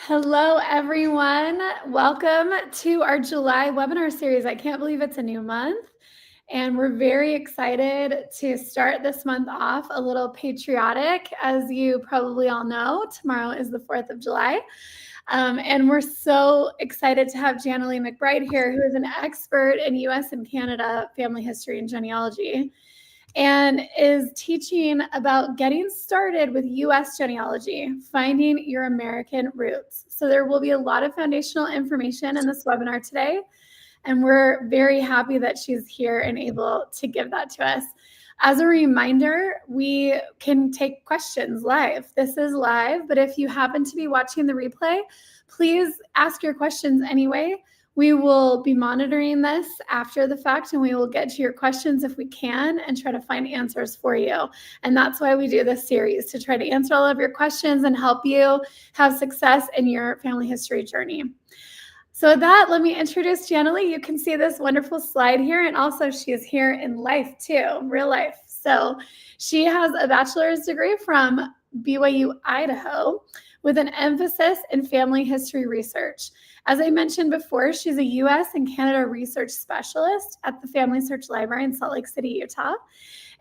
Hello, everyone. Welcome to our July webinar series. I can't believe it's a new month, and we're very excited to start this month off a little patriotic. As you probably all know, tomorrow is the 4th of July. And we're so excited to have Janalee McBride here, who is an expert in US and Canada family history and genealogy, and is teaching about getting started with US genealogy, finding your American roots. So there will be a lot of foundational information in this webinar today, and we're very happy that she's here and able to give that to us. As a reminder, we can take questions live. This is live, but if you happen to be watching the replay, please ask your questions anyway. We will be monitoring this after the fact, and we will get to your questions if we can and try to find answers for you. And that's why we do this series, to try to answer all of your questions and help you have success in your family history journey. So with that, let me introduce Janalee. You can see this wonderful slide here, and also she is here in life too, real life. So she has a bachelor's degree from BYU, Idaho, with an emphasis in family history research. As I mentioned before, she's a US and Canada research specialist at the Family Search Library in Salt Lake City, Utah.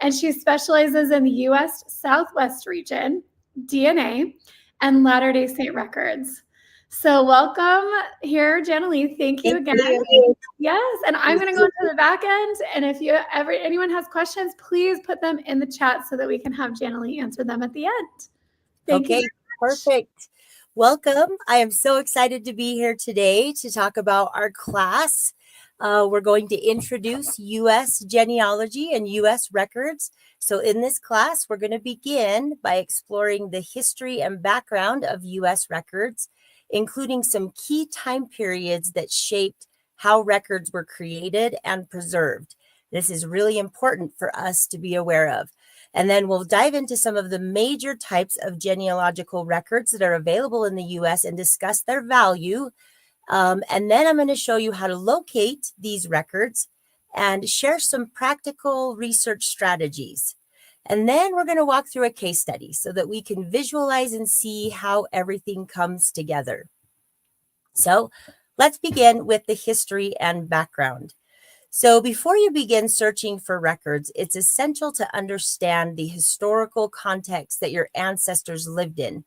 And she specializes in the US Southwest region, DNA, and Latter-day Saint records. So welcome here, Janalee. Thank you again. Yes, and I'm going to go into the back end. And if anyone has questions, please put them in the chat so that we can have Janalee answer them at the end. Thank you. Perfect. Welcome. I am so excited to be here today to talk about our class. We're going to introduce U.S. genealogy and U.S. records. So in this class, we're going to begin by exploring the history and background of U.S. records, including some key time periods that shaped how records were created and preserved. This is really important for us to be aware of. And then we'll dive into some of the major types of genealogical records that are available in the U.S. and discuss their value. And then I'm going to show you how to locate these records and share some practical research strategies. And then we're going to walk through a case study so that we can visualize and see how everything comes together. So let's begin with the history and background. So before you begin searching for records, it's essential to understand the historical context that your ancestors lived in.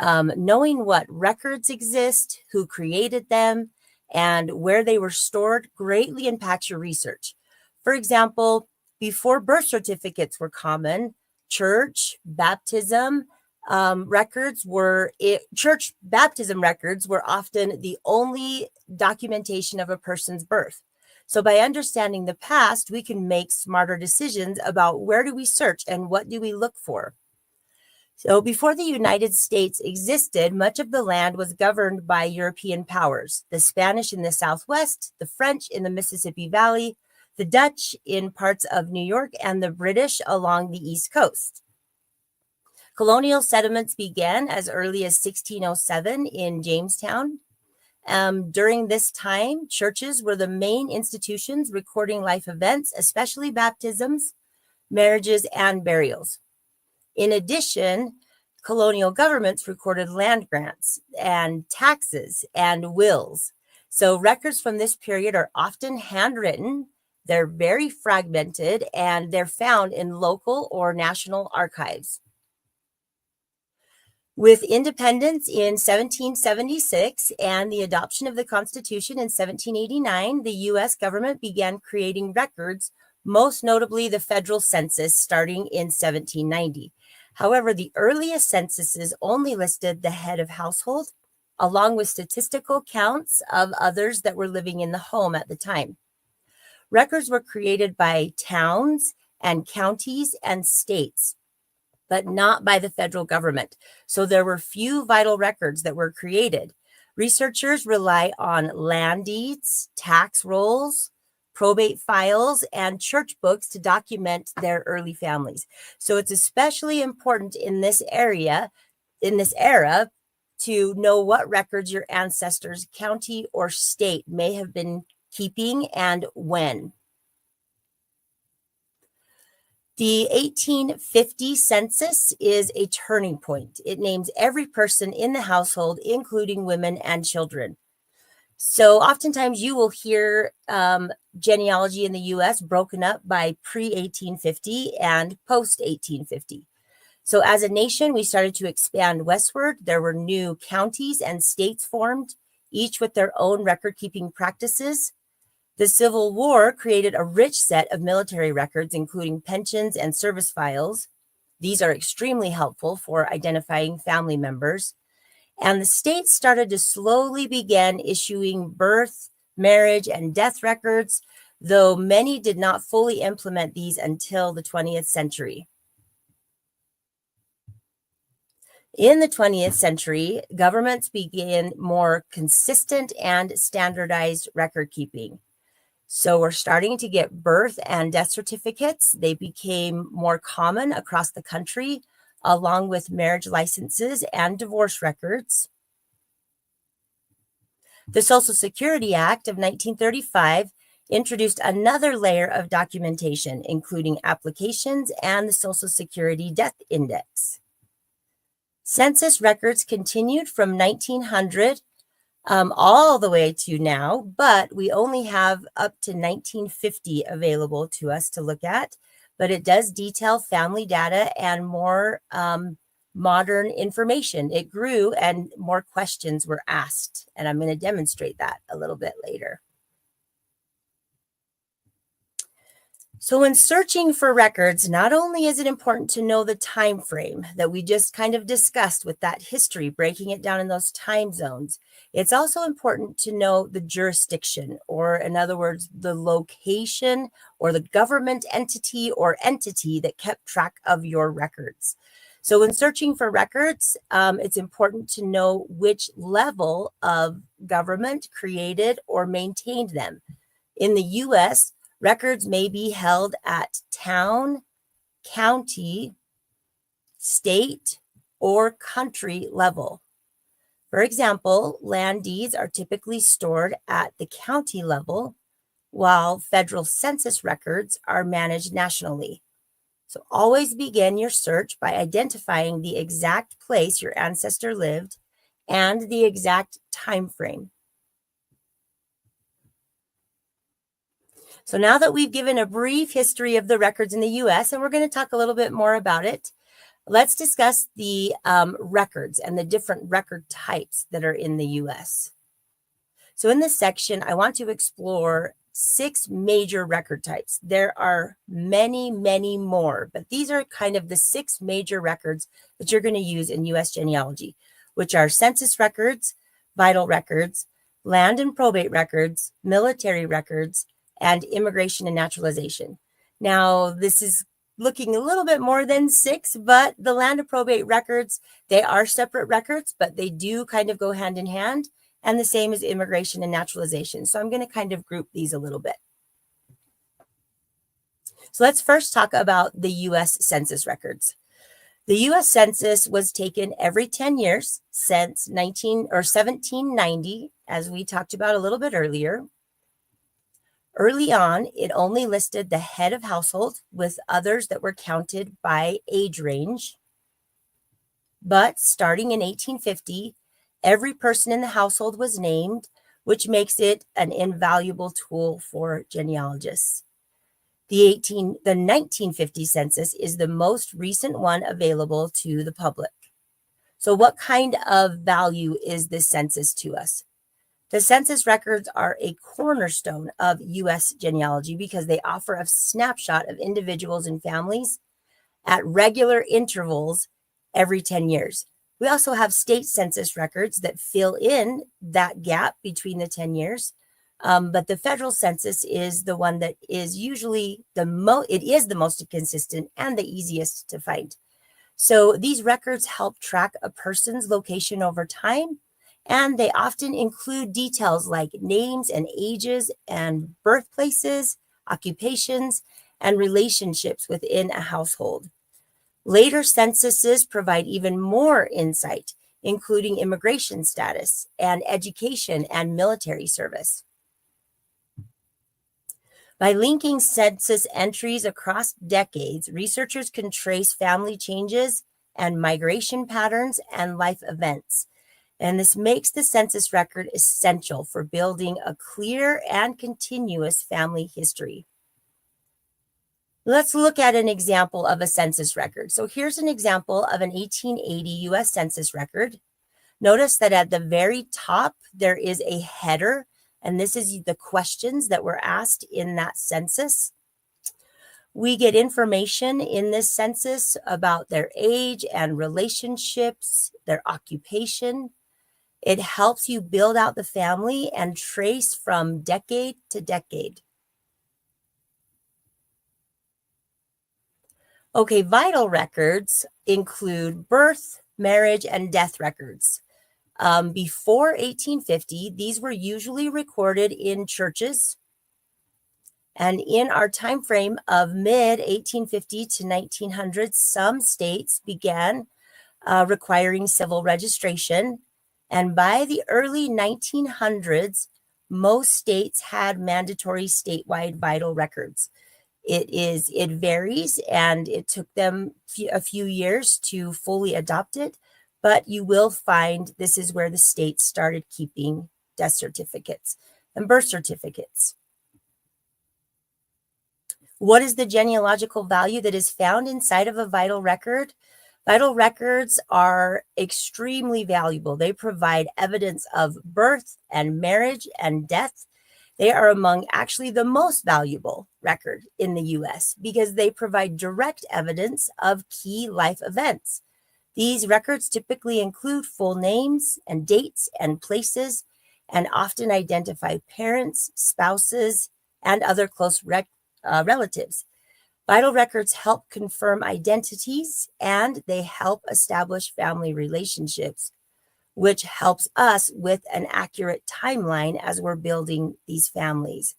Knowing what records exist, who created them, and where they were stored greatly impacts your research. For example, before birth certificates were common, church baptism records were often the only documentation of a person's birth. So by understanding the past, we can make smarter decisions about where do we search and what do we look for. So before the United States existed, much of the land was governed by European powers, the Spanish in the Southwest, the French in the Mississippi Valley, the Dutch in parts of New York, and the British along the East Coast. Colonial settlements began as early as 1607 in Jamestown. During this time, churches were the main institutions recording life events, especially baptisms, marriages, and burials. In addition, colonial governments recorded land grants and taxes and wills. So records from this period are often handwritten, they're very fragmented, and they're found in local or national archives. With independence in 1776 and the adoption of the Constitution in 1789, the U.S. government began creating records, most notably the federal census starting in 1790. However, the earliest censuses only listed the head of household, along with statistical counts of others that were living in the home at the time. Records were created by towns and counties and states, but not by the federal government. So there were few vital records that were created. Researchers rely on land deeds, tax rolls, probate files, and church books to document their early families. So it's especially important in this era, to know what records your ancestors' county or state may have been keeping and when. The 1850 census is a turning point. It names every person in the household, including women and children. So oftentimes you will hear genealogy in the US broken up by pre-1850 and post-1850. So as a nation, we started to expand westward. There were new counties and states formed, each with their own record-keeping practices. The Civil War created a rich set of military records, including pensions and service files. These are extremely helpful for identifying family members. And the states started to slowly begin issuing birth, marriage, and death records, though many did not fully implement these until the 20th century. In the 20th century, governments began more consistent and standardized record keeping. So we're starting to get birth and death certificates. They became more common across the country, along with marriage licenses and divorce records. The Social Security Act of 1935 introduced another layer of documentation, including applications and the Social Security Death Index. Census records continued from 1900 all the way to now, but we only have up to 1950 available to us to look at. But it does detail family data and more modern information. It grew and more questions were asked, and I'm going to demonstrate that a little bit later. So when searching for records, not only is it important to know the time frame that we just kind of discussed with that history, breaking it down in those time zones, it's also important to know the jurisdiction, or in other words, the location or the government entity or entity that kept track of your records. So when searching for records, it's important to know which level of government created or maintained them. In the U.S., records may be held at town, county, state, or country level. For example, land deeds are typically stored at the county level, while federal census records are managed nationally. So always begin your search by identifying the exact place your ancestor lived and the exact time frame. So now that we've given a brief history of the records in the U.S., and we're going to talk a little bit more about it, let's discuss the records and the different record types that are in the U.S. So in this section, I want to explore 6 major record types. There are many, many more, but these are kind of the 6 major records that you're going to use in U.S. genealogy, which are census records, vital records, land and probate records, military records, and immigration and naturalization. Now, this is looking a little bit more than 6, but the land and probate records, they are separate records, but they do kind of go hand in hand, and the same as immigration and naturalization. So I'm going to kind of group these a little bit. So let's first talk about the U.S. Census records. The U.S. Census was taken every 10 years since 1790, as we talked about a little bit earlier. Early on, it only listed the head of household, with others that were counted by age range. But starting in 1850, every person in the household was named, which makes it an invaluable tool for genealogists. The 1950 census is the most recent one available to the public. So what kind of value is this census to us? The census records are a cornerstone of U.S. genealogy because they offer a snapshot of individuals and families at regular intervals every 10 years. We also have state census records that fill in that gap between the 10 years. But the federal census is the one that is usually the most consistent and the easiest to find. So these records help track a person's location over time, and they often include details like names and ages and birthplaces, occupations, and relationships within a household. Later censuses provide even more insight, including immigration status and education and military service. By linking census entries across decades, researchers can trace family changes and migration patterns and life events. And this makes the census record essential for building a clear and continuous family history. Let's look at an example of a census record. So here's an example of an 1880 US Census record. Notice that at the very top, there is a header, and this is the questions that were asked in that census. We get information in this census about their age and relationships, their occupation. It helps you build out the family and trace from decade to decade. Okay, vital records include birth, marriage, and death records. Before 1850, these were usually recorded in churches. And in our time frame of mid 1850 to 1900, some states began requiring civil registration. And by the early 1900s, most states had mandatory statewide vital records. It varies, and it took them a few years to fully adopt it, but you will find this is where the states started keeping death certificates and birth certificates. What is the genealogical value that is found inside of a vital record? Vital records are extremely valuable. They provide evidence of birth and marriage and death. They are among actually the most valuable record in the US because they provide direct evidence of key life events. These records typically include full names and dates and places, and often identify parents, spouses, and other close relatives. Vital records help confirm identities, and they help establish family relationships, which helps us with an accurate timeline as we're building these families.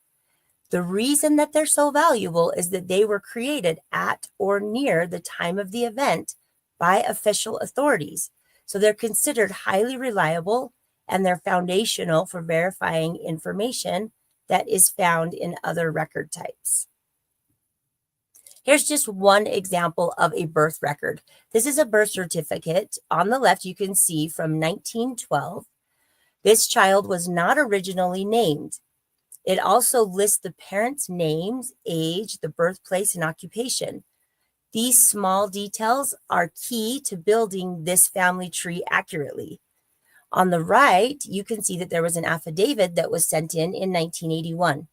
The reason that they're so valuable is that they were created at or near the time of the event by official authorities. So they're considered highly reliable, and they're foundational for verifying information that is found in other record types. Here's just one example of a birth record. This is a birth certificate. On the left, you can see from 1912. This child was not originally named. It also lists the parents' names, age, the birthplace, and occupation. These small details are key to building this family tree accurately. On the right, you can see that there was an affidavit that was sent in 1981.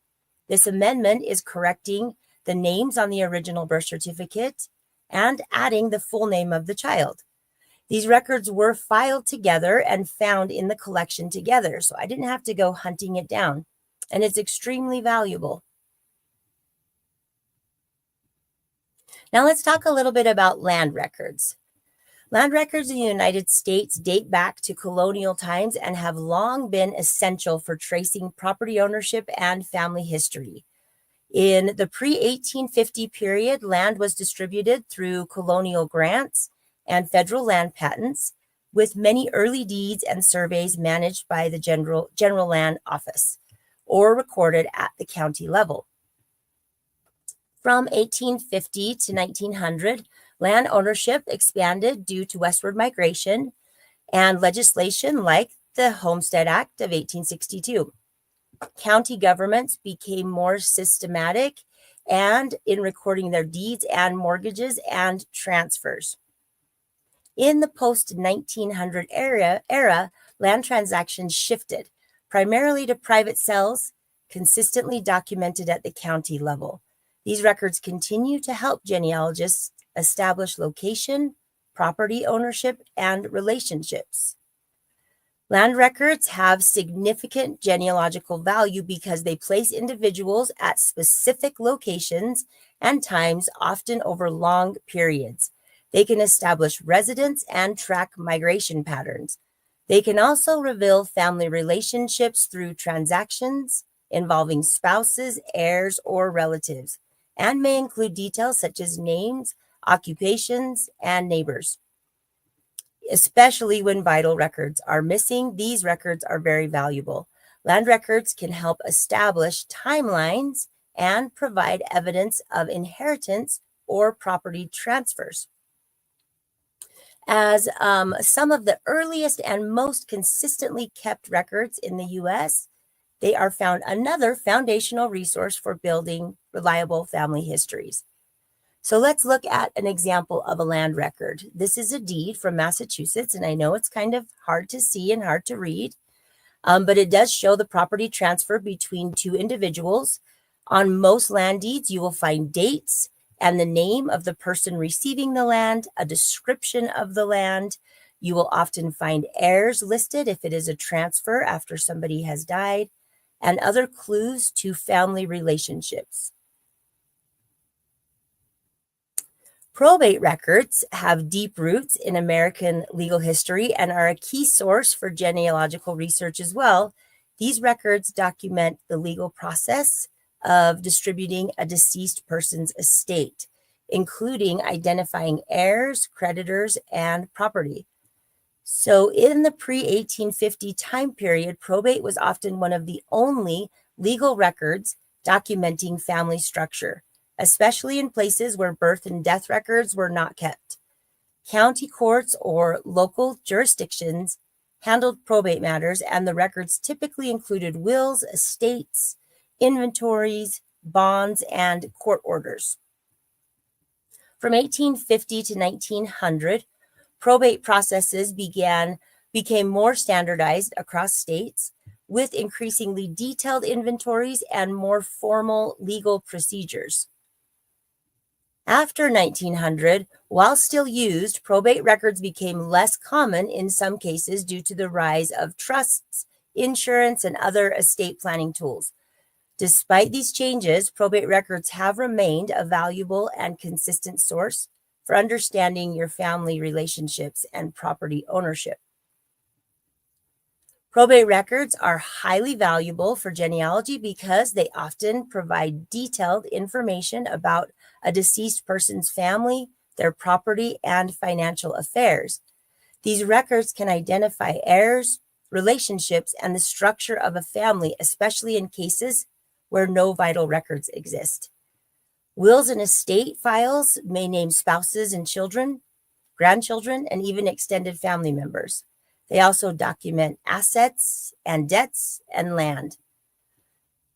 This amendment is correcting the names on the original birth certificate and adding the full name of the child. These records were filed together and found in the collection together, so I didn't have to go hunting it down, and it's extremely valuable. Now let's talk a little bit about land records. Land records in the United States date back to colonial times and have long been essential for tracing property ownership and family history. In the pre-1850 period, land was distributed through colonial grants and federal land patents, with many early deeds and surveys managed by the General Land Office or recorded at the county level. From 1850 to 1900, land ownership expanded due to westward migration and legislation like the Homestead Act of 1862. County governments became more systematic and in recording their deeds and mortgages and transfers. In the post-1900 era, land transactions shifted primarily to private sales, consistently documented at the county level. These records continue to help genealogists establish location, property ownership, and relationships. Land records have significant genealogical value because they place individuals at specific locations and times, often over long periods. They can establish residence and track migration patterns. They can also reveal family relationships through transactions involving spouses, heirs, or relatives, and may include details such as names, occupations, and neighbors. Especially when vital records are missing, these records are very valuable. Land records can help establish timelines and provide evidence of inheritance or property transfers. As some of the earliest and most consistently kept records in the US, they are found another foundational resource for building reliable family histories. So let's look at an example of a land record. This is a deed from Massachusetts, and I know it's kind of hard to see and hard to read, but it does show the property transfer between two individuals. On most land deeds, you will find dates and the name of the person receiving the land, a description of the land. You will often find heirs listed if it is a transfer after somebody has died, and other clues to family relationships. Probate records have deep roots in American legal history and are a key source for genealogical research as well. These records document the legal process of distributing a deceased person's estate, including identifying heirs, creditors, and property. So in the pre-1850 time period, probate was often one of the only legal records documenting family structure, especially in places where birth and death records were not kept. County courts or local jurisdictions handled probate matters, and the records typically included wills, estates, inventories, bonds, and court orders. From 1850 to 1900, probate processes became more standardized across states, with increasingly detailed inventories and more formal legal procedures. After 1900, while still used, probate records became less common in some cases due to the rise of trusts, insurance, and other estate planning tools. Despite these changes, probate records have remained a valuable and consistent source for understanding your family relationships and property ownership. Probate records are highly valuable for genealogy because they often provide detailed information about a deceased person's family, their property, and financial affairs. These records can identify heirs, relationships, and the structure of a family, especially in cases where no vital records exist. Wills and estate files may name spouses and children, grandchildren, and even extended family members. They also document assets and debts and land.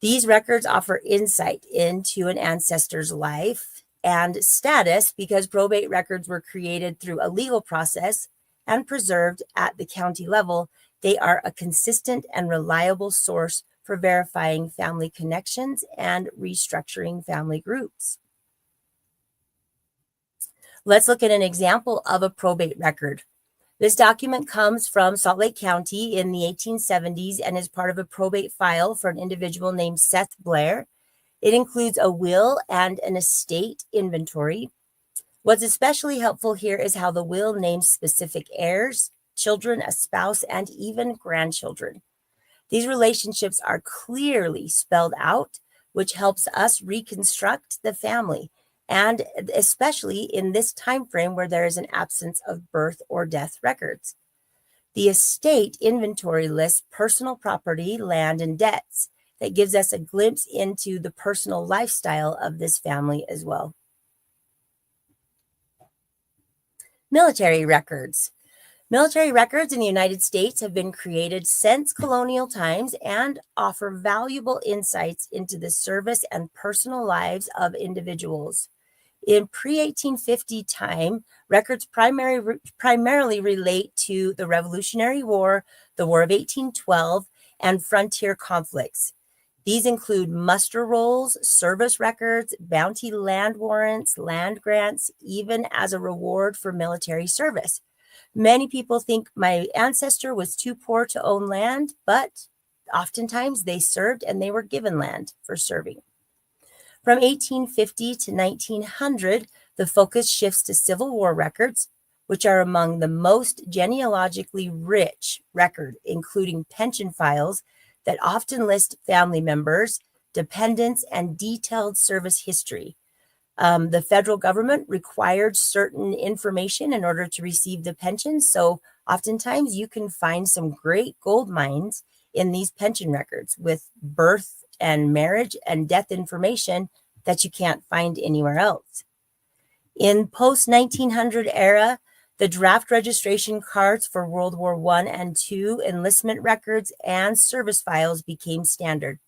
These records offer insight into an ancestor's life and status because probate records were created through a legal process and preserved at the county level. They are a consistent and reliable source for verifying family connections and restructuring family groups. Let's look at an example of a probate record. This document comes from Salt Lake County in the 1870s and is part of a probate file for an individual named Seth Blair. It includes a will and an estate inventory. What's especially helpful here is how the will names specific heirs, children, a spouse, and even grandchildren. These relationships are clearly spelled out, which helps us reconstruct the family, and especially in this time frame where there is an absence of birth or death records. The estate inventory lists personal property, land, and debts. That gives us a glimpse into the personal lifestyle of this family as well. Military records. Military records in the United States have been created since colonial times and offer valuable insights into the service and personal lives of individuals. In pre-1850 time, records primarily relate to the Revolutionary War, the War of 1812, and frontier conflicts. These include muster rolls, service records, bounty land warrants, land grants, even as a reward for military service. Many people think my ancestor was too poor to own land, but oftentimes they served and they were given land for serving. From 1850 to 1900, the focus shifts to Civil War records, which are among the most genealogically rich record, including pension files that often list family members, dependents, and detailed service history. The federal government required certain information in order to receive the pension, so oftentimes you can find some great gold mines in these pension records with birth and marriage and death information that you can't find anywhere else. In post-1900 era, the draft registration cards for World War I and II, enlistment records, and service files became standard.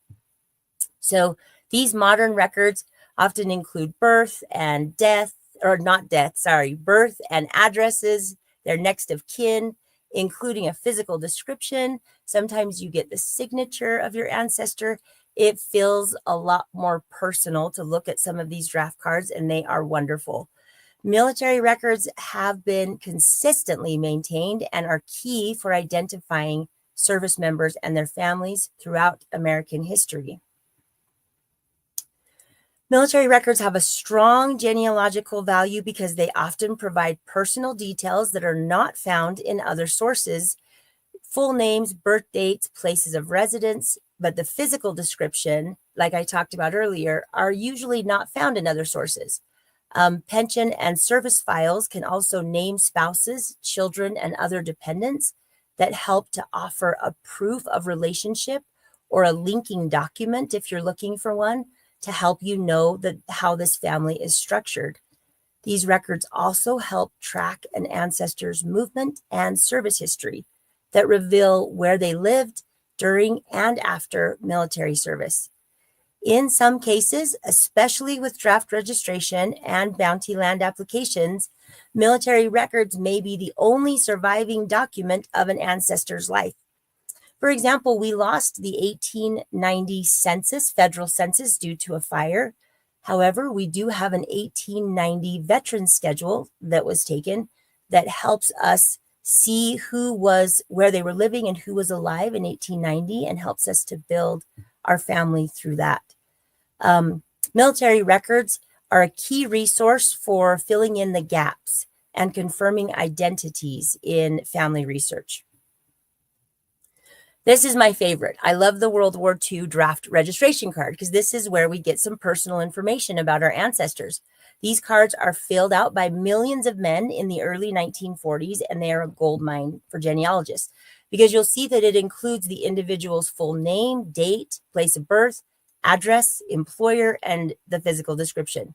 So these modern records often include birth and death, or not death, sorry, birth and addresses, their next of kin, including a physical description. Sometimes you get the signature of your ancestor. It feels a lot more personal to look at some of these draft cards, and they are wonderful. Military records have been consistently maintained and are key for identifying service members and their families throughout American history. Military records have a strong genealogical value because they often provide personal details that are not found in other sources, full names, birth dates, places of residence, but the physical description, like I talked about earlier, are usually not found in other sources. Pension and service files can also name spouses, children, and other dependents that help to offer a proof of relationship or a linking document if you're looking for one to help you know how this family is structured. These records also help track an ancestor's movement and service history that reveal where they lived during and after military service. In some cases, especially with draft registration and bounty land applications, military records may be the only surviving document of an ancestor's life. For example, we lost the 1890 census, federal census, due to a fire. However, we do have an 1890 veteran schedule that was taken that helps us see where they were living and who was alive in 1890 and helps us to build our family through that. Military records are a key resource for filling in the gaps and confirming identities in family research. This is my favorite. I love the World War II draft registration card because this is where we get some personal information about our ancestors. These cards are filled out by millions of men in the early 1940s, and they are a gold mine for genealogists because you'll see that it includes the individual's full name, date, place of birth, address, employer, and the physical description.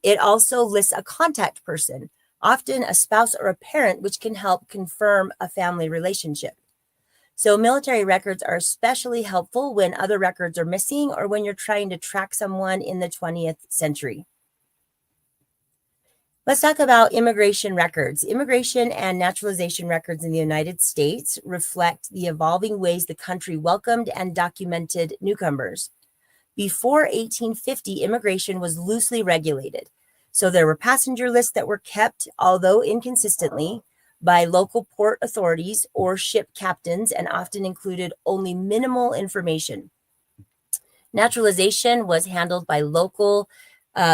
It also lists a contact person, often a spouse or a parent, which can help confirm a family relationship. So military records are especially helpful when other records are missing or when you're trying to track someone in the 20th century. Let's talk about immigration records. Immigration and naturalization records in the United States reflect the evolving ways the country welcomed and documented newcomers. Before 1850, immigration was loosely regulated. So there were passenger lists that were kept, although inconsistently, by local port authorities or ship captains and often included only minimal information. Naturalization was handled by local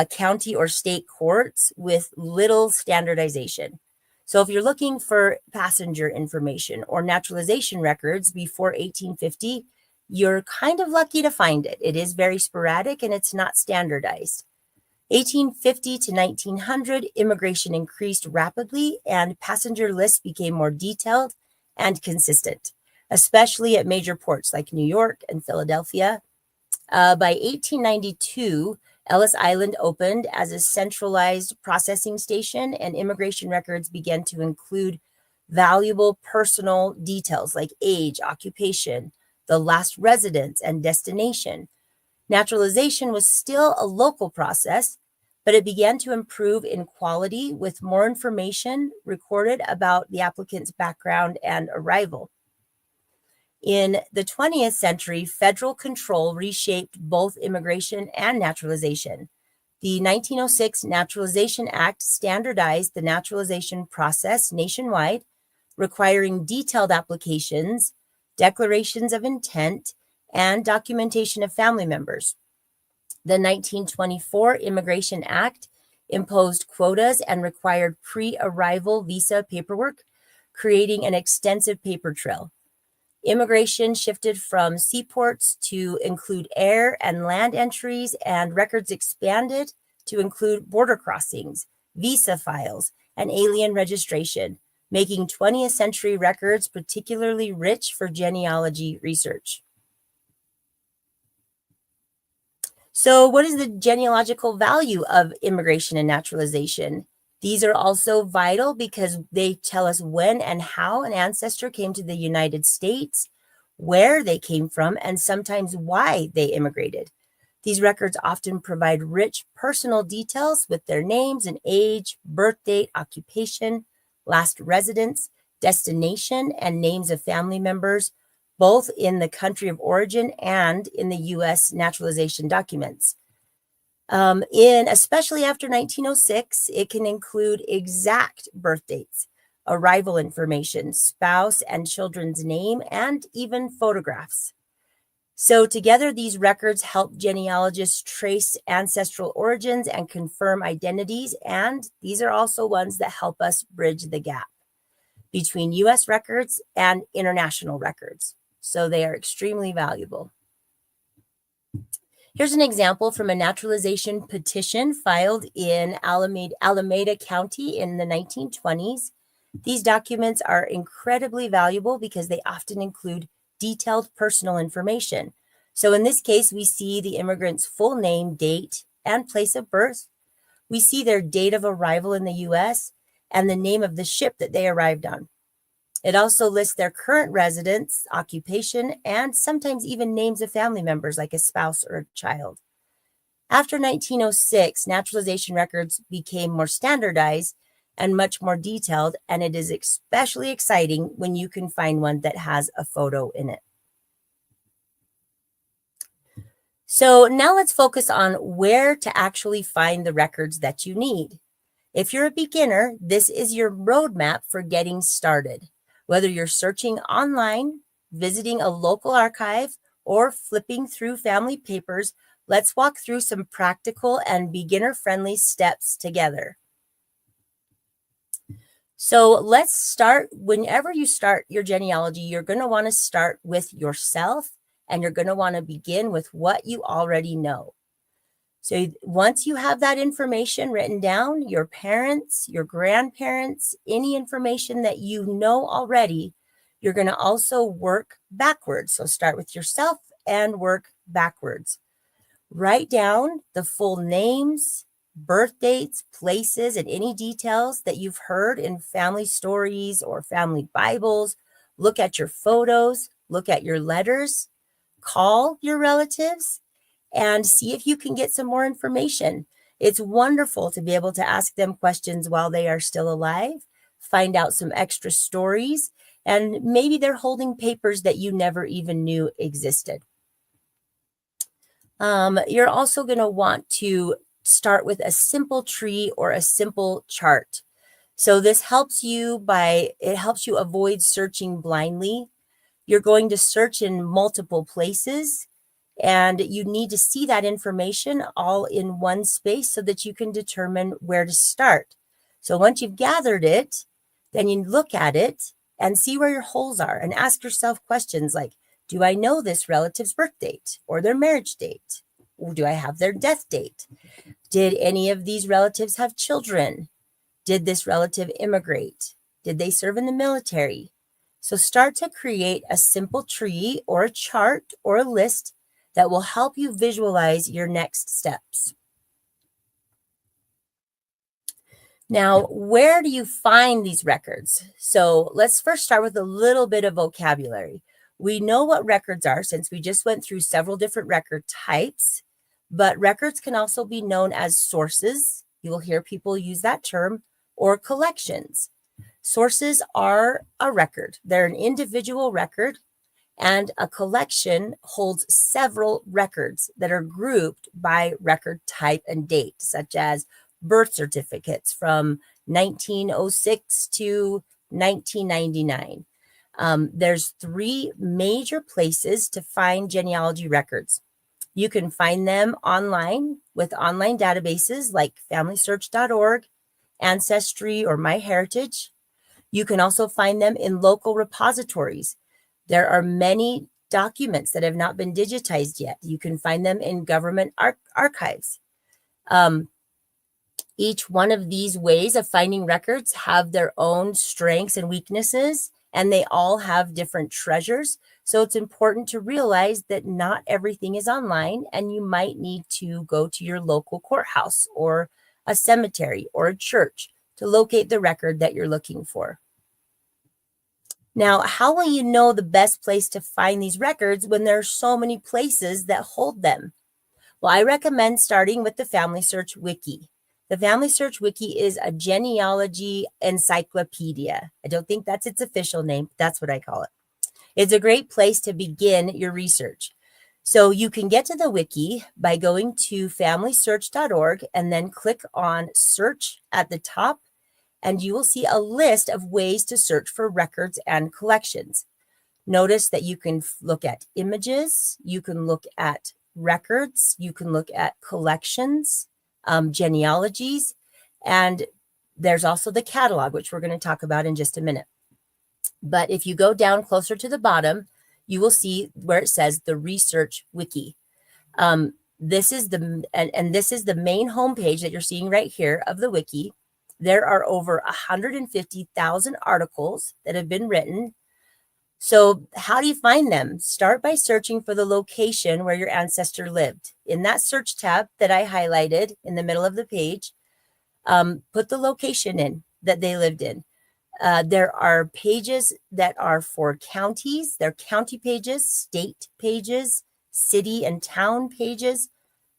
county or state courts with little standardization. So if you're looking for passenger information or naturalization records before 1850, you're kind of lucky to find it. It is very sporadic and it's not standardized. 1850 to 1900, immigration increased rapidly and passenger lists became more detailed and consistent, especially at major ports like New York and Philadelphia. By 1892, Ellis Island opened as a centralized processing station, and immigration records began to include valuable personal details like age, occupation, the last residence, and destination. Naturalization was still a local process, but it began to improve in quality with more information recorded about the applicant's background and arrival. In the 20th century, federal control reshaped both immigration and naturalization. The 1906 Naturalization Act standardized the naturalization process nationwide, requiring detailed applications, declarations of intent, and documentation of family members. The 1924 Immigration Act imposed quotas and required pre-arrival visa paperwork, creating an extensive paper trail. Immigration shifted from seaports to include air and land entries, and records expanded to include border crossings, visa files, and alien registration, making 20th century records particularly rich for genealogy research. So, what is the genealogical value of immigration and naturalization? These are also vital because they tell us when and how an ancestor came to the United States, where they came from, and sometimes why they immigrated. These records often provide rich personal details with their names and age, birth date, occupation, last residence, destination, and names of family members, both in the country of origin and in the U.S. naturalization documents. Especially after 1906, it can include exact birth dates, arrival information, spouse and children's name, and even photographs. So together, these records help genealogists trace ancestral origins and confirm identities, and these are also ones that help us bridge the gap between U.S. records and international records. So they are extremely valuable. Here's an example from a naturalization petition filed in Alameda County in the 1920s. These documents are incredibly valuable because they often include detailed personal information. So in this case, we see the immigrant's full name, date, and place of birth. We see their date of arrival in the U.S. and the name of the ship that they arrived on. It also lists their current residence, occupation, and sometimes even names of family members like a spouse or a child. After 1906, naturalization records became more standardized and much more detailed, and it is especially exciting when you can find one that has a photo in it. So now let's focus on where to actually find the records that you need. If you're a beginner, this is your roadmap for getting started. Whether you're searching online, visiting a local archive, or flipping through family papers, let's walk through some practical and beginner-friendly steps together. So let's start. Whenever you start your genealogy, you're going to want to start with yourself, and you're going to want to begin with what you already know. So once you have that information written down, your parents, your grandparents, any information that you know already, you're going to also work backwards. So start with yourself and work backwards. Write down the full names, birth dates, places, and any details that you've heard in family stories or family Bibles. Look at your photos, look at your letters, call your relatives, and see if you can get some more information. It's wonderful to be able to ask them questions while they are still alive, find out some extra stories, and maybe they're holding papers that you never even knew existed. You're also going to want to start with a simple tree or a simple chart. So this helps you avoid searching blindly. You're going to search in multiple places, and you need to see that information all in one space so that you can determine where to start. So once you've gathered it, then you look at it and see where your holes are and ask yourself questions like, do I know this relative's birth date or their marriage date? Or do I have their death date? Did any of these relatives have children? Did this relative immigrate? Did they serve in the military? So start to create a simple tree or a chart or a list that will help you visualize your next steps. Now, where do you find these records? So let's first start with a little bit of vocabulary. We know what records are since we just went through several different record types, but records can also be known as sources. You will hear people use that term, or collections. Sources are a record. They're an individual record, and a collection holds several records that are grouped by record type and date, such as birth certificates from 1906 to 1999. There's three major places to find genealogy records. You can find them online with online databases like FamilySearch.org, Ancestry, or MyHeritage. You can also find them in local repositories. There are many documents that have not been digitized yet. You can find them in government archives. Each one of these ways of finding records have their own strengths and weaknesses, and they all have different treasures. So it's important to realize that not everything is online, and you might need to go to your local courthouse or a cemetery or a church to locate the record that you're looking for. Now, how will you know the best place to find these records when there are so many places that hold them? Well, I recommend starting with the Family Search Wiki. The Family Search Wiki is a genealogy encyclopedia. I don't think that's its official name, but that's what I call it. It's a great place to begin your research. So you can get to the wiki by going to familysearch.org and then click on search at the top, and you will see a list of ways to search for records and collections. Notice that you can look at images, you can look at records, you can look at collections, genealogies, and there's also the catalog, which we're going to talk about in just a minute. But if you go down closer to the bottom, you will see where it says the Research Wiki. This is the main homepage that you're seeing right here of the wiki. There are over 150,000 articles that have been written. So how do you find them? Start by searching for the location where your ancestor lived. In that search tab that I highlighted in the middle of the page, put the location in that they lived in. There are pages that are for counties. They're county pages, state pages, city and town pages.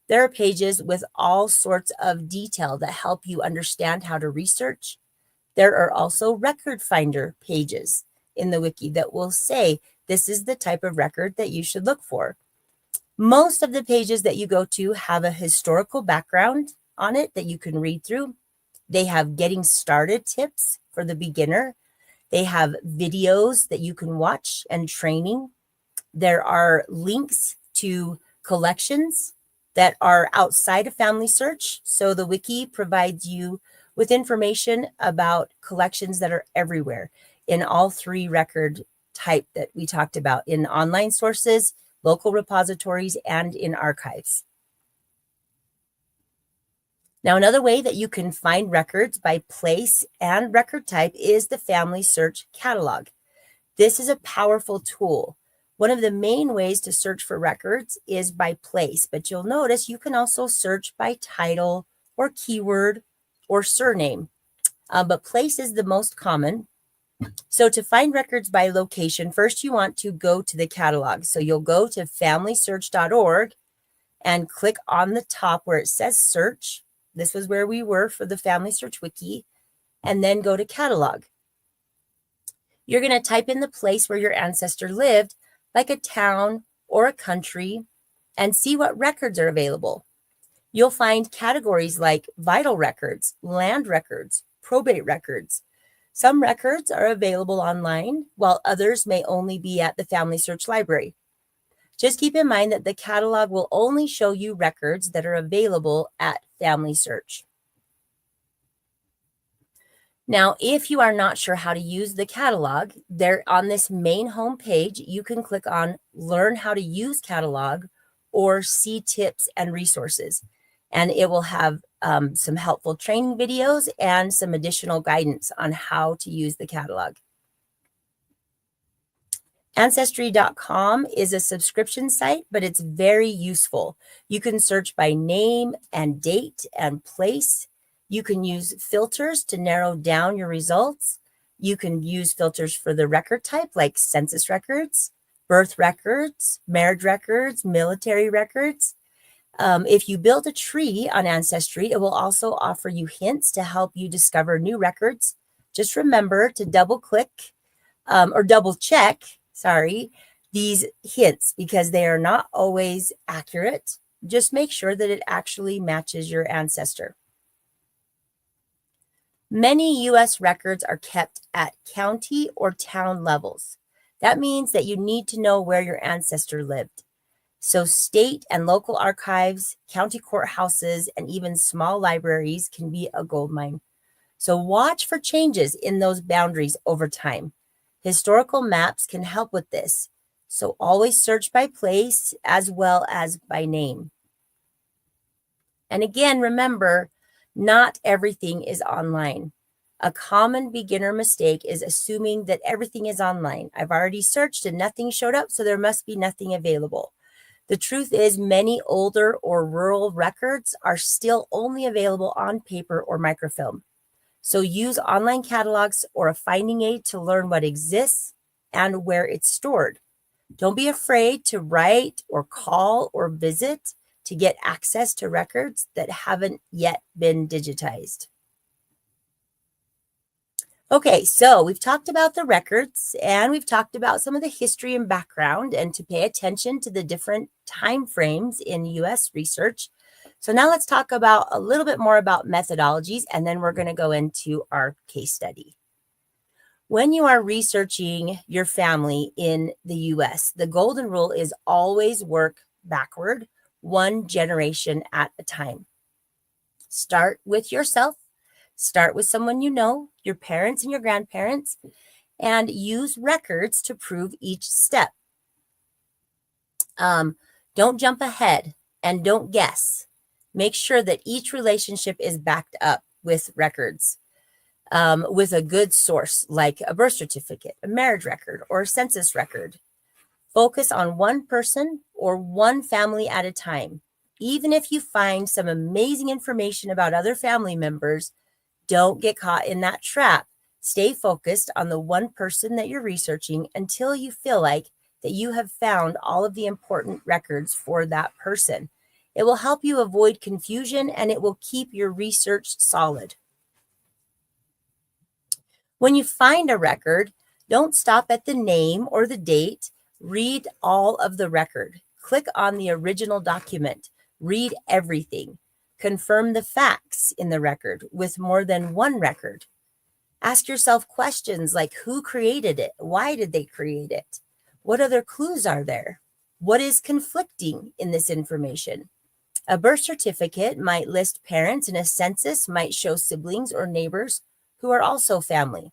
There are pages with all sorts of detail that help you understand how to research. There are also record finder pages in the wiki that will say this is the type of record that you should look for. Most of the pages that you go to have a historical background on it that you can read through. They have getting started tips for the beginner. They have videos that you can watch and training. There are links to collections that are outside of Family Search. So the wiki provides you with information about collections that are everywhere in all three record type that we talked about, in online sources, local repositories, and in archives. Now, another way that you can find records by place and record type is the Family Search Catalog. This is a powerful tool. One of the main ways to search for records is by place, but you'll notice you can also search by title or keyword or surname. But place is the most common. So to find records by location, first you want to go to the catalog. So you'll go to familysearch.org and click on the top where it says search. This was where we were for the Family Search Wiki, and then go to catalog. You're going to type in the place where your ancestor lived, like a town or a country, and see what records are available. You'll find categories like vital records, land records, probate records. Some records are available online, while others may only be at the Family Search Library. Just keep in mind that the catalog will only show you records that are available at Family Search. Now, if you are not sure how to use the catalog, there on this main home page, you can click on Learn How to Use Catalog or See Tips and Resources. And it will have some helpful training videos and some additional guidance on how to use the catalog. Ancestry.com is a subscription site, but it's very useful. You can search by name and date and place. You can use filters to narrow down your results. You can use filters for the record type, like census records, birth records, marriage records, military records. If you build a tree on Ancestry, it will also offer you hints to help you discover new records. Just remember to double check these hints, because they are not always accurate. Just make sure that it actually matches your ancestor. Many U.S. records are kept at county or town levels. That means that you need to know where your ancestor lived. So state and local archives, county courthouses, and even small libraries can be a goldmine. So watch for changes in those boundaries over time. Historical maps can help with this. So always search by place as well as by name. And again, remember, not everything is online. A common beginner mistake is assuming that everything is online. I've already searched and nothing showed up, so there must be nothing available. The truth is, many older or rural records are still only available on paper or microfilm. So use online catalogs or a finding aid to learn what exists and where it's stored. Don't be afraid to write or call or visit to get access to records that haven't yet been digitized. Okay, so we've talked about the records and we've talked about some of the history and background and to pay attention to the different time frames in U.S. research. So now let's talk about a little bit more about methodologies, and then we're going to go into our case study. When you are researching your family in the U.S., the golden rule is always work backward, one generation at a time. Start with yourself. Start with someone you know, your parents and your grandparents, and use records to prove each step. Don't jump ahead and don't guess. Make sure that each relationship is backed up with records, with a good source like a birth certificate, a marriage record, or a census record. Focus on one person or one family at a time. Even if you find some amazing information about other family members, don't get caught in that trap. Stay focused on the one person that you're researching until you feel like that you have found all of the important records for that person. It will help you avoid confusion and it will keep your research solid. When you find a record, don't stop at the name or the date. Read all of the record. Click on the original document. Read everything. Confirm the facts in the record with more than one record. Ask yourself questions like who created it? Why did they create it? What other clues are there? What is conflicting in this information? A birth certificate might list parents and a census might show siblings or neighbors who are also family.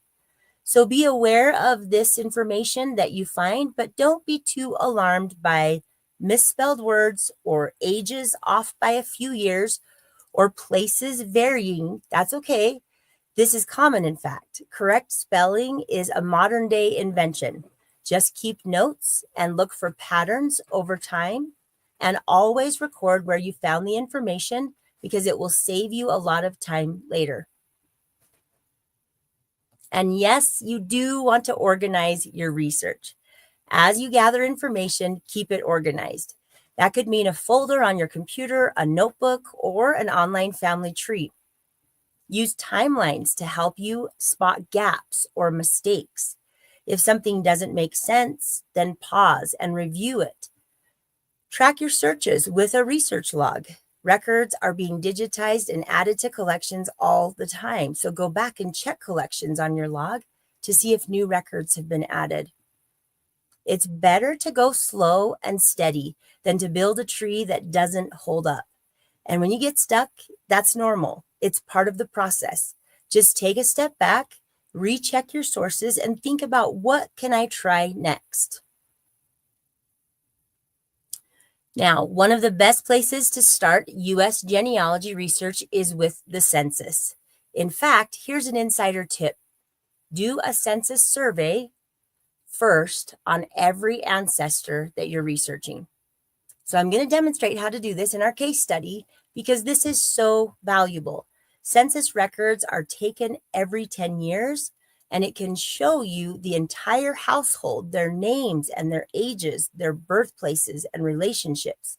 So be aware of this information that you find, but don't be too alarmed by misspelled words or ages off by a few years or places varying. That's okay. This is common, in fact. Correct spelling is a modern day invention. Just keep notes and look for patterns over time, and always record where you found the information because it will save you a lot of time later. And yes, you do want to organize your research. As you gather information, keep it organized. That could mean a folder on your computer, a notebook, or an online family tree. Use timelines to help you spot gaps or mistakes. If something doesn't make sense, then pause and review it. Track your searches with a research log. Records are being digitized and added to collections all the time. So go back and check collections on your log to see if new records have been added. It's better to go slow and steady than to build a tree that doesn't hold up. And when you get stuck, that's normal. It's part of the process. Just take a step back, recheck your sources, and think about what can I try next. Now, one of the best places to start U.S. genealogy research is with the census. In fact, here's an insider tip. Do a census survey first on every ancestor that you're researching. So I'm going to demonstrate how to do this in our case study because this is so valuable. Census records are taken every 10 years, and it can show you the entire household, their names and their ages, their birthplaces and relationships.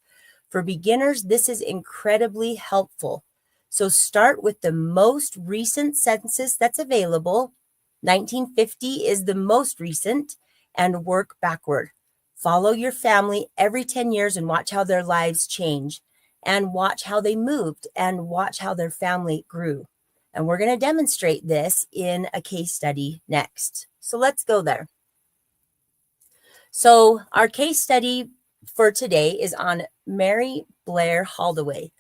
For beginners, this is incredibly helpful. So start with the most recent census that's available. 1950 is the most recent, and work backward. Follow your family every 10 years and watch how their lives change, and watch how they moved, and watch how their family grew. And we're going to demonstrate this in a case study next. So let's go there. So our case study for today is on Mary Blair Holdaway.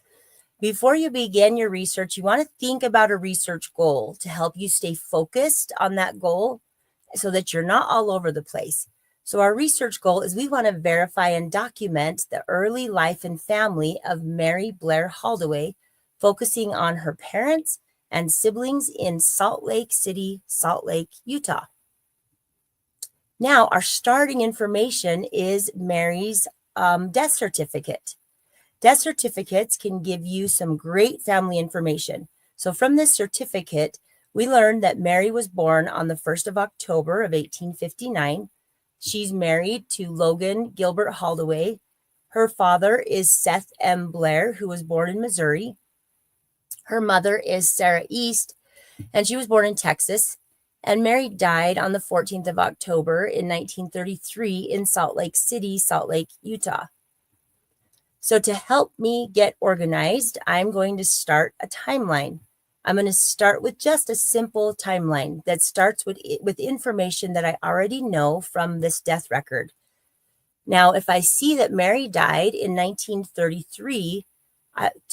Before you begin your research, you want to think about a research goal to help you stay focused on that goal so that you're not all over the place. So our research goal is we want to verify and document the early life and family of Mary Blair Holdaway, focusing on her parents and siblings in Salt Lake City, Salt Lake, Utah. Now, our starting information is Mary's death certificate. Death certificates can give you some great family information. So from this certificate, we learned that Mary was born on the 1st of October of 1859. She's married to Logan Gilbert Holloway. Her father is Seth M. Blair, who was born in Missouri. Her mother is Sarah East, and she was born in Texas. And Mary died on the 14th of October in 1933 in Salt Lake City, Salt Lake, Utah. So to help me get organized, I'm going to start a timeline. I'm going to start with just a simple timeline that starts with information that I already know from this death record. Now, if I see that Mary died in 1933,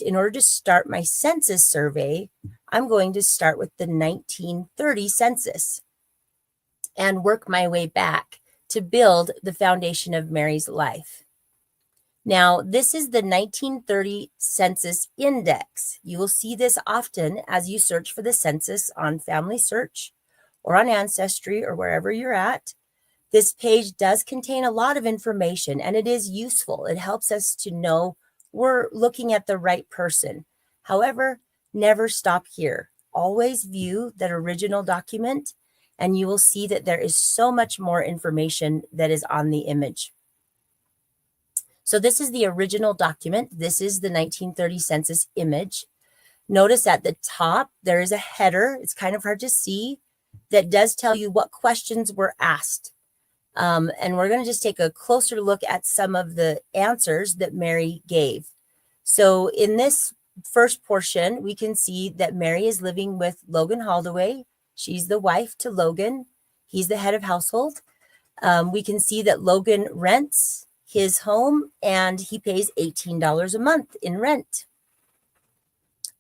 in order to start my census survey, I'm going to start with the 1930 census and work my way back to build the foundation of Mary's life. Now, this is the 1930 Census Index. You will see this often as you search for the census on Family Search or on Ancestry or wherever you're at. This page does contain a lot of information, and it is useful. It helps us to know we're looking at the right person. However, never stop here. Always view that original document, and you will see that there is so much more information that is on the image. So this is the original document. This is the 1930 census image. Notice at the top, there is a header. It's kind of hard to see that does tell you what questions were asked. And we're going to just take a closer look at some of the answers that Mary gave. So in this first portion, we can see that Mary is living with Logan Holloway. She's the wife to Logan. He's the head of household. We can see that Logan rents his home and he pays $18 a month in rent.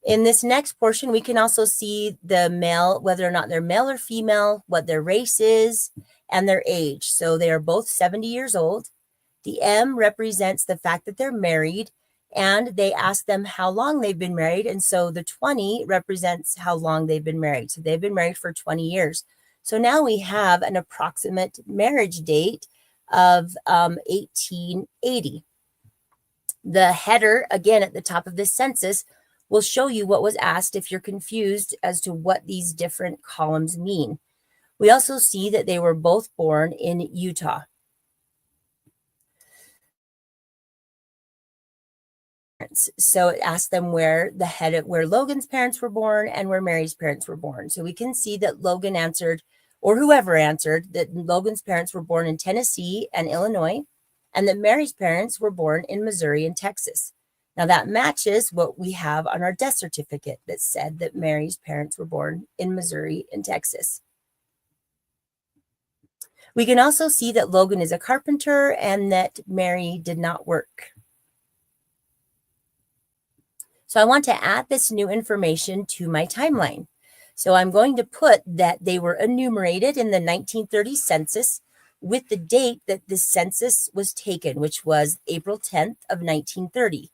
In this next portion, we can also see the male, whether or not they're male or female, what their race is, and their age. So they are both 70 years old. The M represents the fact that they're married, and they ask them how long they've been married. And so the 20 represents how long they've been married. So they've been married for 20 years. So now we have an approximate marriage date of 1880. The header, again, at the top of this census, will show you what was asked if you're confused as to what these different columns mean. We also see that they were both born in Utah. So it asked them where Logan's parents were born and where Mary's parents were born. So we can see that Logan answered, or whoever answered, that Logan's parents were born in Tennessee and Illinois, and that Mary's parents were born in Missouri and Texas. Now that matches what we have on our death certificate that said that Mary's parents were born in Missouri and Texas. We can also see that Logan is a carpenter and that Mary did not work. So I want to add this new information to my timeline. So I'm going to put that they were enumerated in the 1930 census with the date that the census was taken, which was April 10th of 1930.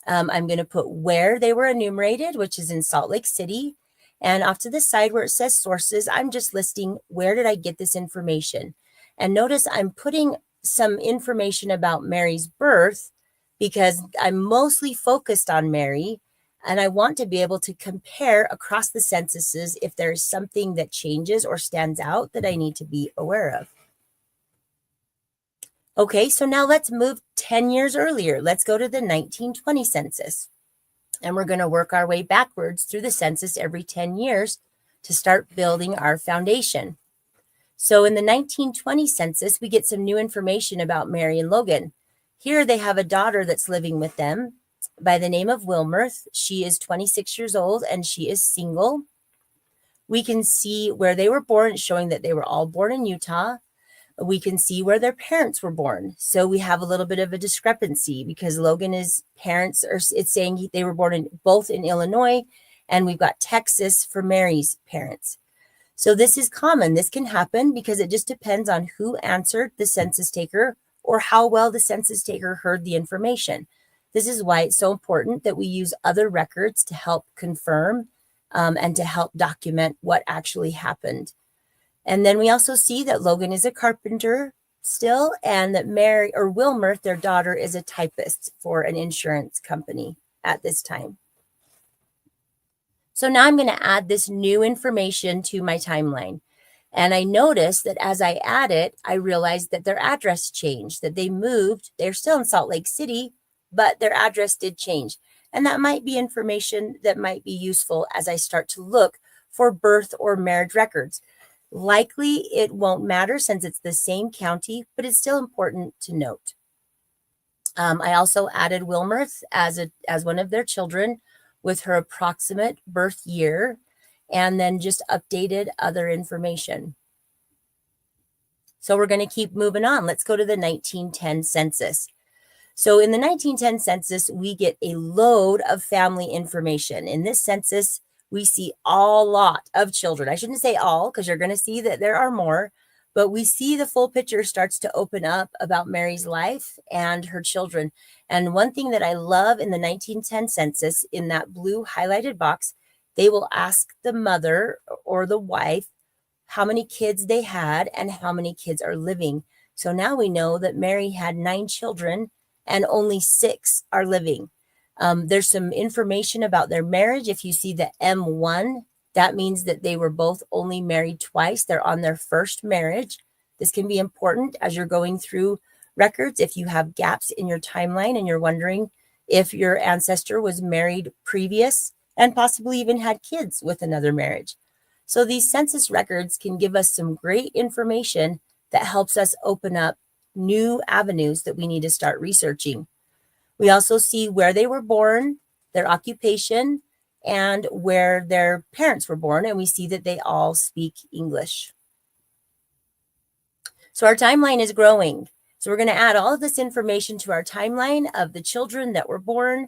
I'm going to put where they were enumerated, which is in Salt Lake City. And off to the side where it says sources, I'm just listing where did I get this information. And notice I'm putting some information about Mary's birth because I'm mostly focused on Mary. And I want to be able to compare across the censuses if there's something that changes or stands out that I need to be aware of. Okay, so now let's move 10 years earlier. Let's go to the 1920 census. And we're going to work our way backwards through the census every 10 years to start building our foundation. So in the 1920 census, we get some new information about Mary and Logan. Here they have a daughter that's living with them by the name of Wilmerth. She is 26 years old and she is single. We can see where they were born, showing that they were all born in Utah. We can see where their parents were born. So we have a little bit of a discrepancy because Logan's parents it's saying they were born both in Illinois, and we've got Texas for Mary's parents. So this is common. This can happen because it just depends on who answered the census taker or how well the census taker heard the information. This is why it's so important that we use other records to help confirm and to help document what actually happened. And then we also see that Logan is a carpenter still, and that Mary or Wilmer, their daughter, is a typist for an insurance company at this time. So now I'm going to add this new information to my timeline. And I noticed that as I add it, I realized that their address changed, that they moved. They're still in Salt Lake City, but their address did change. And that might be information that might be useful as I start to look for birth or marriage records. Likely it won't matter since it's the same county, but it's still important to note. I also added Wilmerth as one of their children with her approximate birth year, and then just updated other information. So we're going to keep moving on. Let's go to the 1910 census. So in the 1910 census, we get a load of family information. In this census, we see a lot of children. I shouldn't say all, because you're going to see that there are more, but we see the full picture starts to open up about Mary's life and her children. And one thing that I love in the 1910 census, in that blue highlighted box, they will ask the mother or the wife how many kids they had and how many kids are living. So now we know that Mary had 9 children and only 6 are living. There's some information about their marriage. If you see the M1, that means that they were both only married twice. They're on their first marriage. This can be important as you're going through records. If you have gaps in your timeline and you're wondering if your ancestor was married previous and possibly even had kids with another marriage. So these census records can give us some great information that helps us open up new avenues that we need to start researching. We also see where they were born, their occupation, and where their parents were born, and we see that they all speak English. So our timeline is growing. So we're going to add all of this information to our timeline of the children that were born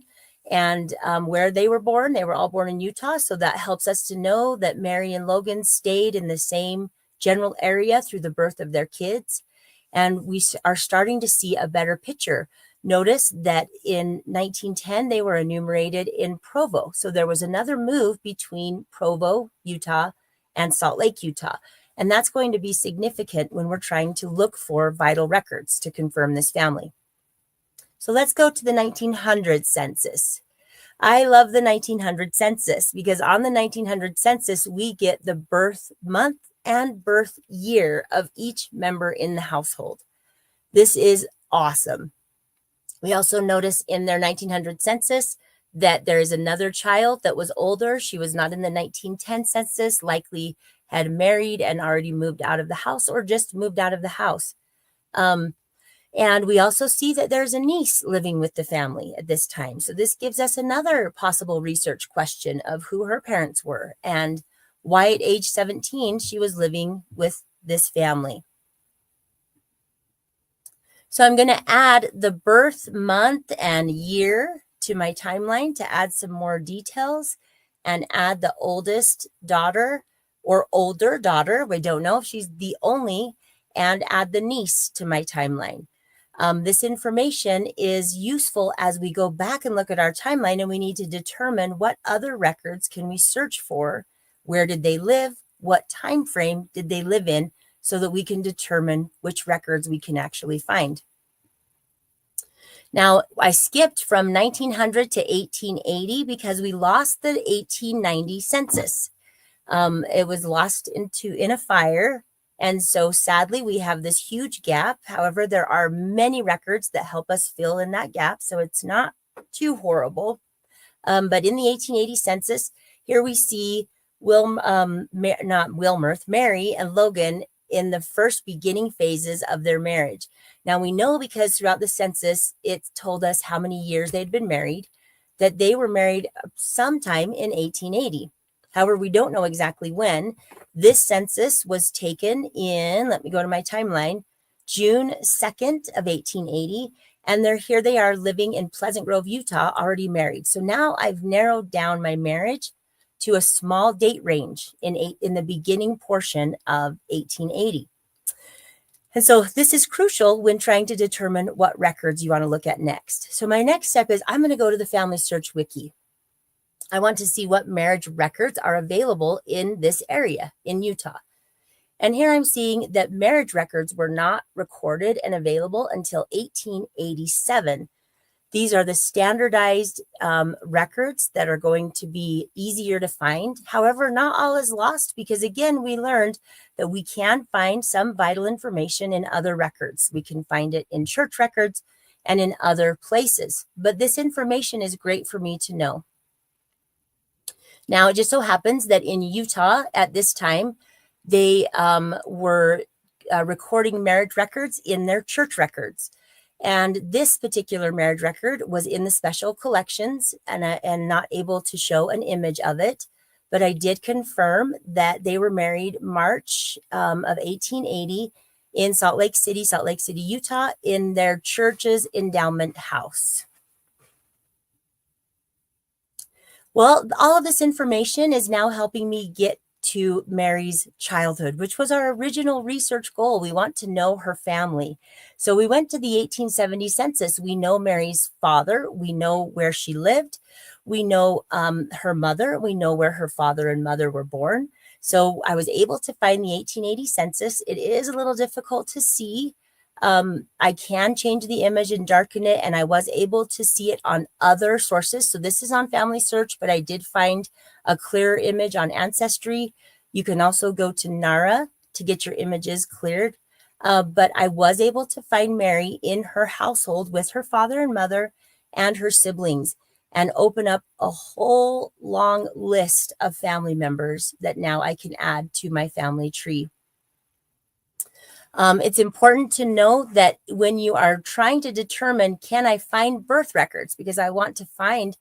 and where they were born. They were all born in Utah, so that helps us to know that Mary and Logan stayed in the same general area through the birth of their kids. And we are starting to see a better picture. Notice that in 1910, they were enumerated in Provo. So there was another move between Provo, Utah, and Salt Lake, Utah. And that's going to be significant when we're trying to look for vital records to confirm this family. So let's go to the 1900 census. I love the 1900 census because on the 1900 census, we get the birth month and birth year of each member in the household. This is awesome. We also notice in their 1900 census that there is another child that was older. She was not in the 1910 census, likely had married and already moved out of the house or just moved out of the house. And we also see that there's a niece living with the family at this time. So this gives us another possible research question of who her parents were and why at age 17 she was living with this family. So I'm going to add the birth month and year to my timeline to add some more details and add the oldest daughter or older daughter. We don't know if she's the only, and add the niece to my timeline. This information is useful as we go back and look at our timeline and we need to determine what other records can we search for. Where did they live? What time frame did they live in? So that we can determine which records we can actually find. Now, I skipped from 1900 to 1880 because we lost the 1890 census. It was lost in a fire. And so sadly, we have this huge gap. However, there are many records that help us fill in that gap. So it's not too horrible. But in the 1880 census, here we see Mary and Logan in the first beginning phases of their marriage. Now we know because throughout the census, it told us how many years they'd been married, that they were married sometime in 1880. However, we don't know exactly when. This census was taken in, let me go to my timeline, June 2nd of 1880. And here they are living in Pleasant Grove, Utah, already married. So now I've narrowed down my marriage to a small date range in the beginning portion of 1880. And so this is crucial when trying to determine what records you want to look at next. So my next step is I'm going to go to the Family Search Wiki. I want to see what marriage records are available in this area in Utah. And here I'm seeing that marriage records were not recorded and available until 1887. These are the standardized records that are going to be easier to find. However, not all is lost because, again, we learned that we can find some vital information in other records. We can find it in church records and in other places. But this information is great for me to know. Now, it just so happens that in Utah at this time, they were recording marriage records in their church records. And this particular marriage record was in the special collections and not able to show an image of it. But I did confirm that they were married March of 1880 in Salt Lake City, Utah, in their church's endowment house. Well, all of this information is now helping me get to Mary's childhood, which was our original research goal. We want to know her family. So we went to the 1870 census. We know Mary's father. We know where she lived. We know her mother. We know where her father and mother were born. So I was able to find the 1880 census. It is a little difficult to see. I can change the image and darken it, and I was able to see it on other sources. So this is on Family Search, but I did find a clearer image on Ancestry. You can also go to NARA to get your images cleared. But I was able to find Mary in her household with her father and mother and her siblings, and open up a whole long list of family members that now I can add to my family tree. It's important to know that when you are trying to determine, can I find birth records? Because I want to find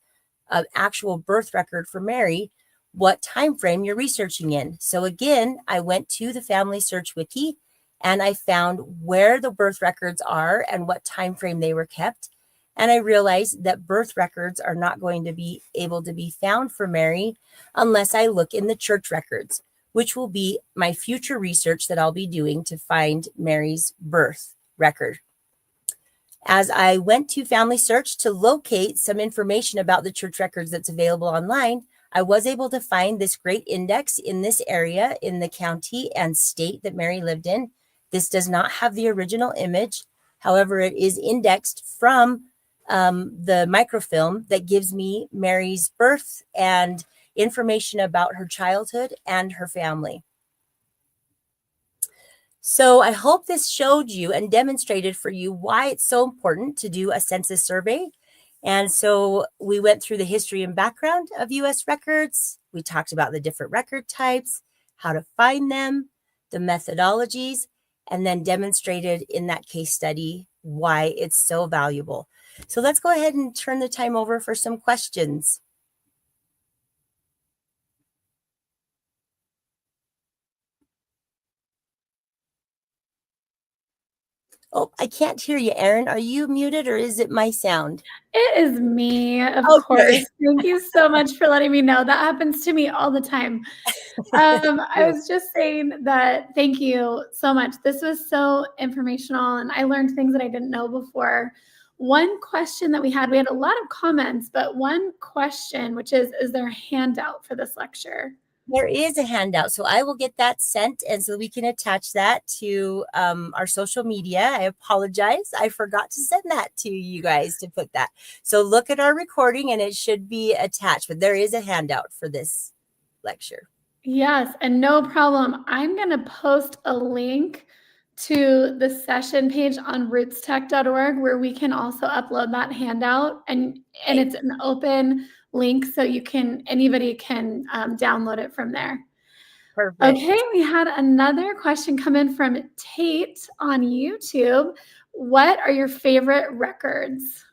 an actual birth record for Mary, what time frame you're researching in. So again, I went to the Family Search Wiki and I found where the birth records are and what time frame they were kept. And I realized that birth records are not going to be able to be found for Mary unless I look in the church records, which will be my future research that I'll be doing to find Mary's birth record. As I went to Family Search to locate some information about the church records that's available online, I was able to find this great index in this area in the county and state that Mary lived in. This does not have the original image. However, it is indexed from the microfilm that gives me Mary's birth and information about her childhood and her family. So I hope this showed you and demonstrated for you why it's so important to do a census survey. And so we went through the history and background of U.S. records. We talked about the different record types, how to find them, the methodologies, and then demonstrated in that case study why it's so valuable. So let's go ahead and turn the time over for some questions. Oh, I can't hear you, Erin. Are you muted or is it my sound? It is me, of Okay. course. Thank you so much for letting me know. That happens to me all the time. I was just saying that thank you so much. This was so informational, and I learned things that I didn't know before. One question that we had a lot of comments, but one question, which is there a handout for this lecture? There is a handout, so I will get that sent, and so we can attach that to our social media. I apologize. I forgot to send that to you guys to put that. So look at our recording, and it should be attached, but there is a handout for this lecture. Yes, and no problem. I'm going to post a link to the session page on rootstech.org where we can also upload that handout, and it's an open link so anybody can download it from there. Perfect. Okay, we had another question come in from Tate on YouTube. What are your favorite records?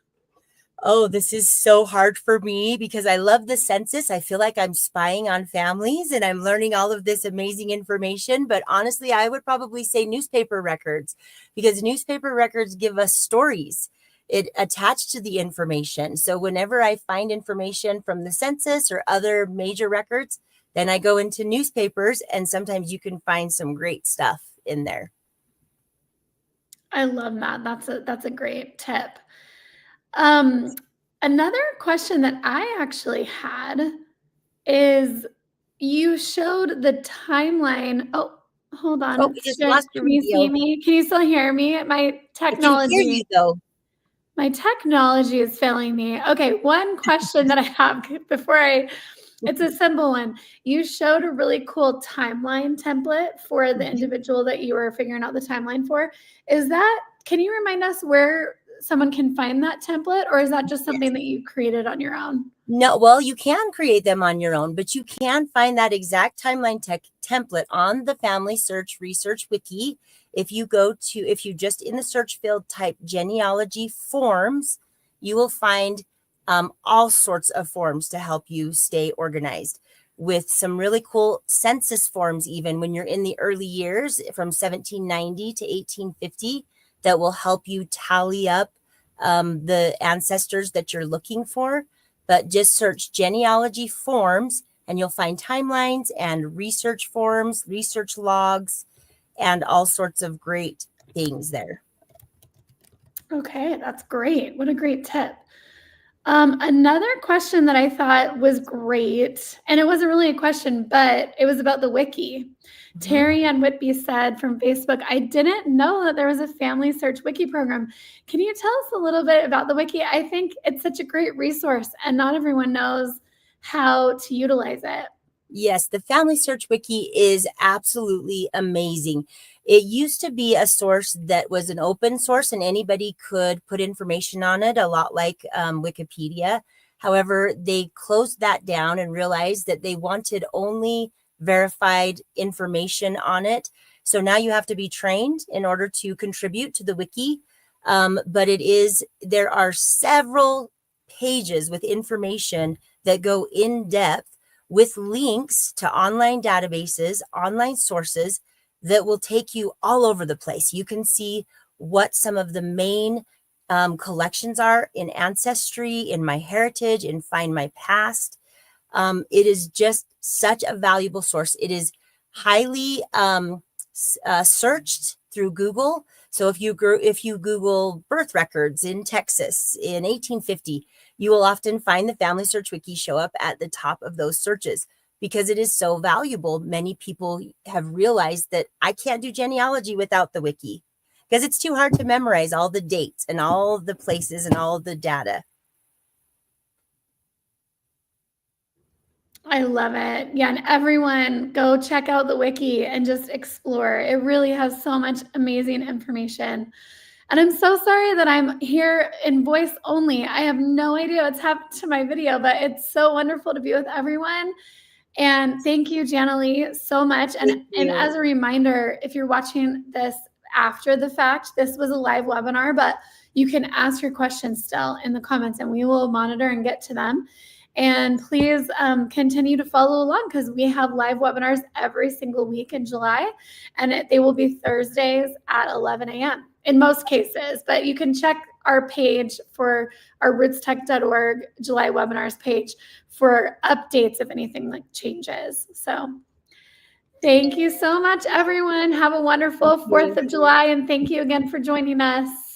Oh, this is so hard for me because I love the census. I feel like I'm spying on families and I'm learning all of this amazing information. But honestly, I would probably say newspaper records, because newspaper records give us stories. It attached to the information. So whenever I find information from the census or other major records, then I go into newspapers, and sometimes you can find some great stuff in there. I love that. That's a great tip. Another question that I actually had is you showed the timeline. Oh, hold on. Oh, we just lost your Can you see video. me? Can you still hear me? My I can hear you technology. though. My technology is failing me. Okay, one question that I have before it's a simple one. You showed a really cool timeline template for the individual that you were figuring out the timeline for. Can you remind us where someone can find that template, or is that just something that you created on your own? No, well, you can create them on your own, but you can find that exact timeline template on the Family Search Research Wiki. If you just in the search field type genealogy forms, you will find all sorts of forms to help you stay organized, with some really cool census forms, even when you're in the early years from 1790 to 1850, that will help you tally up the ancestors that you're looking for. But just search genealogy forms and you'll find timelines and research forms, research logs, and all sorts of great things there. Okay, that's great. What a great tip. Another question that I thought was great, and it wasn't really a question, but it was about the wiki. Terry Ann Whitby said from Facebook, I didn't know that there was a family search wiki program. Can you tell us a little bit about the wiki? I think it's such a great resource, and not everyone knows how to utilize it. Yes, the Family Search Wiki is absolutely amazing. It used to be a source that was an open source and anybody could put information on it, a lot like Wikipedia. However, they closed that down and realized that they wanted only verified information on it. So now you have to be trained in order to contribute to the wiki. But there are several pages with information that go in depth, with links to online databases, online sources that will take you all over the place. You can see what some of the main collections are in Ancestry, in MyHeritage, in Find My Past. It is just such a valuable source. It is highly searched through Google. So if you Google birth records in Texas in 1850, you will often find the Family Search Wiki show up at the top of those searches because it is so valuable. Many people have realized that I can't do genealogy without the wiki because it's too hard to memorize all the dates and all the places and all the data. I love it. Yeah, and everyone go check out the wiki and just explore. It really has so much amazing information. And I'm so sorry that I'm here in voice only. I have no idea what's happened to my video, but it's so wonderful to be with everyone. And thank you, Janalee, so much. And as a reminder, if you're watching this after the fact, this was a live webinar, but you can ask your questions still in the comments and we will monitor and get to them. And please continue to follow along because we have live webinars every single week in July, and they will be Thursdays at 11 a.m. in most cases. But you can check our page for our rootstech.org July webinars page for updates if anything changes. So thank you so much, everyone. Have a wonderful 4th of July, and thank you again for joining us.